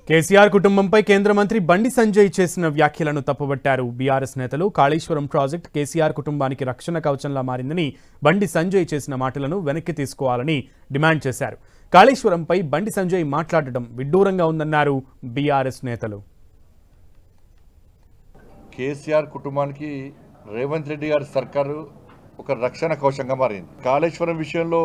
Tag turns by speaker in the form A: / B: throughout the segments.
A: కేసీఆర్ కుటుంబంపై కేంద్ర మంత్రి బండి సంజయ్ చేసిన వ్యాఖ్యలను తప్పుబట్టారు బీఆర్ఎస్ నేతలు. కాళేశ్వరం ప్రాజెక్ట్ కేసీఆర్ కుటుంబానికి రక్షణ కవచంలా మారిందని బండి సంజయ్ చేసిన మాటలను వెనక్కి తీసుకోవాలని డిమాండ్ చేశారు. కాళేశ్వరంపై బండి సంజయ్ మాట్లాడడం విడ్డూరంగా ఉందన్నారు బీఆర్ఎస్ నేతలు.
B: కేసీఆర్ కుటుంబానికి రేవంత్ రెడ్డి గారి సర్కారు ఒక రక్షణ కవచంగా మారింది. కాళేశ్వరం విషయంలో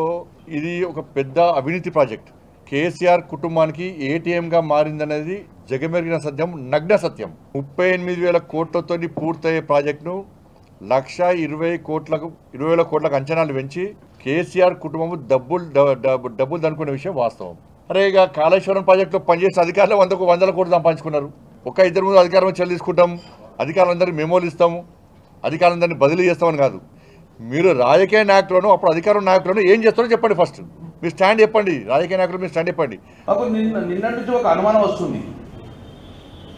B: ఇది ఒక పెద్ద అవినీతి ప్రాజెక్ట్. కేసీఆర్ కుటుంబానికి ఏటీఎంగా మారిందనేది జగమెరిగిన సత్యం, నగ్న సత్యం. 38,000 కోట్లతో పూర్తయ్యే ప్రాజెక్టును 1,20,000 కోట్లకు అంచనాలు పెంచి కేసీఆర్ కుటుంబం డబ్బులు దనుకునే విషయం వాస్తవం. అరే ఇక కాళేశ్వరం ప్రాజెక్టులో పనిచేసిన అధికారులు 100 కోట్లు సంపాదించుకున్నారు. ఇద్దరు ముందు అధికారం చెల్లి తీసుకుంటాం, అధికారులందరినీ మెమోలు ఇస్తాము, అధికారులందరినీ బదిలీ చేస్తామని కాదు. మీరు రాజకీయ నాయకులను అప్పుడు అధికార నాయకులను ఏం చేస్తారో చెప్పండి. ఫస్ట్ మీ స్టాండ్ చెప్పండి. రాజకీయ నాయకులు మీ స్టాండ్ చెప్పండి.
C: అప్పుడు నిన్నటి నుంచి ఒక అనుమానం వస్తుంది,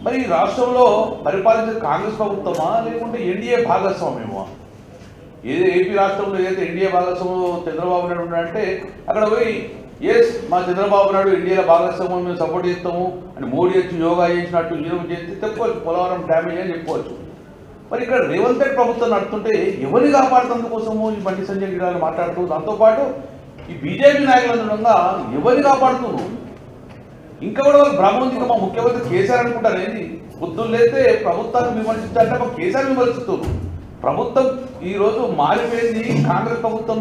C: మరి రాష్ట్రంలో పరిపాలించే కాంగ్రెస్ ప్రభుత్వమా లేకుంటే ఎన్డీఏ భాగస్వామ్యమా? ఏపీ రాష్ట్రంలో ఏదైతే ఎన్డీఏ భాగస్వామ్యం చంద్రబాబు నాయుడు ఉన్నాడంటే అక్కడ పోయి ఎస్ మా చంద్రబాబు నాయుడు ఎన్డీఏలో భాగస్వామ్యం మేము సపోర్ట్ చేస్తాము అని మోడీ వచ్చి యోగా చేసినట్టు యూరోప్ చేస్తే చెప్పుకోవచ్చు, పోలవరం డ్యామేజ్ అని చెప్పుకోవచ్చు. మరి ఇక్కడ రేవంత్ రెడ్డి ప్రభుత్వం నడుతుంటే ఎవరిని కాపాడుతందుకోసము ఈ బండి సంజయ్ గిడాలు మాట్లాడుతూ, దాంతోపాటు ఈ బీజేపీ నాయకులందరంగా ఎవరిని కాపాడుతున్నారు? ఇంకా కూడా వాళ్ళు భ్రమంది, మా ముఖ్యమంత్రి కేసీఆర్ అనుకుంటారు. ఏంది పొద్దున్న లేతే ప్రభుత్వాన్ని విమర్శించాలంటే మా కేసీఆర్ విమర్శిస్తున్నారు. ప్రభుత్వం ఈరోజు మారిపోయింది, కాంగ్రెస్ ప్రభుత్వం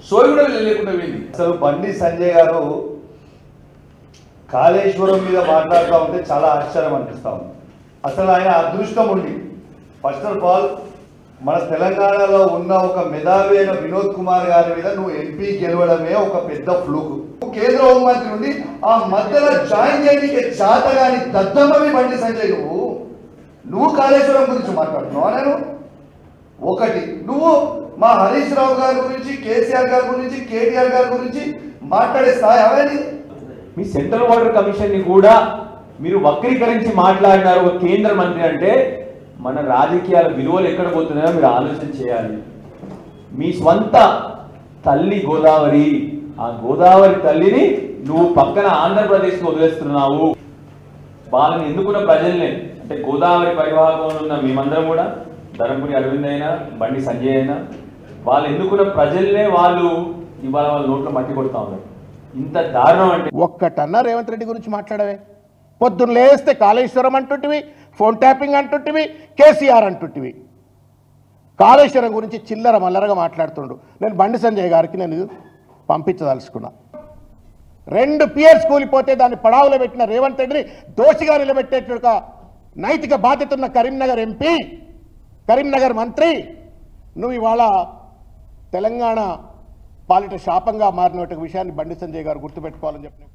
C: సోయి కూడా లేకుండా పోయింది.
D: అసలు బండి సంజయ్ గారు కాళేశ్వరం మీద మాట్లాడుతూ ఉంటే చాలా ఆశ్చర్యం అనిపిస్తూ ఉంది. అసలు ఆయన అదృష్టం ఉండి, ఫస్ట్ ఆఫ్ ఆల్ మన తెలంగాణలో ఉన్న ఒక మెధావి అయిన వినోద్ కుమార్ గారి మీద నువ్వు ఎంపీ గెలవడమే ఒక పెద్ద ఫ్లూకు. కేంద్ర హోంమంత్రి నుండి ఆ మధ్యలో జాయిన్ చేయడానికి చాతగాని దద్దమ్మవి బండి సంజయ్. నువ్వు కాళేశ్వరం గురించి మాట్లాడుతున్నావా? నేను ఒకటి, నువ్వు మా హరీష్ రావు గారి గురించి, కేసీఆర్ గారి గురించి, కేటీఆర్ గారి గురించి మాట్లాడే స్థాయి అవన్నీ.
E: మీ సెంట్రల్ వాటర్ కమిషన్ ని కూడా మీరు వక్రీకరించి మాట్లాడినారు ఒక కేంద్ర మంత్రి అంటే మన రాజకీయాల విలువలు ఎక్కడ పోతున్నాయో మీరు ఆలోచన చేయాలి. మీ స్వంత తల్లి గోదావరి, ఆ గోదావరి తల్లిని నువ్వు పక్కన ఆంధ్రప్రదేశ్కి వదిలేస్తున్నావు. వాళ్ళని ఎన్నుకున్న ప్రజల్నే, అంటే గోదావరి పరివాహకంలో ఉన్న మేమందరం కూడా, ధర్మపురి అరవింద్ అయినా బండి సంజయ్ అయినా, వాళ్ళు ఎన్నుకున్న ప్రజల్నే వాళ్ళు ఇవాళ వాళ్ళ నోట్లో మట్టి కొడతా ఉన్నారు. ఇంత దారుణం అంటే
F: ఒక్కటన్నా రేవంత్ రెడ్డి గురించి మాట్లాడవే? పొద్దున్న లేస్తే కాళేశ్వరం అంటుంటివి, ఫోన్ ట్యాపింగ్ అంటుంటివి, కేసీఆర్ అంటుంటివి. కాళేశ్వరం గురించి చిల్లర మల్లరగా మాట్లాడుతుండు. నేను బండి సంజయ్ గారికి నేను పంపించదలుచుకున్నా. 2 పియర్స్ కూలిపోతే దాన్ని పడావులో పెట్టిన రేవంత్ రెడ్డిని దోషిగా నిలబెట్టేట్టుగా నైతిక బాధ్యత ఉన్న కరీంనగర్ ఎంపీ, కరీంనగర్ మంత్రి, నువ్వు ఇవాళ తెలంగాణ పాలిట శాపంగా మారిన విషయాన్ని బండి సంజయ్ గారు గుర్తుపెట్టుకోవాలని చెప్పి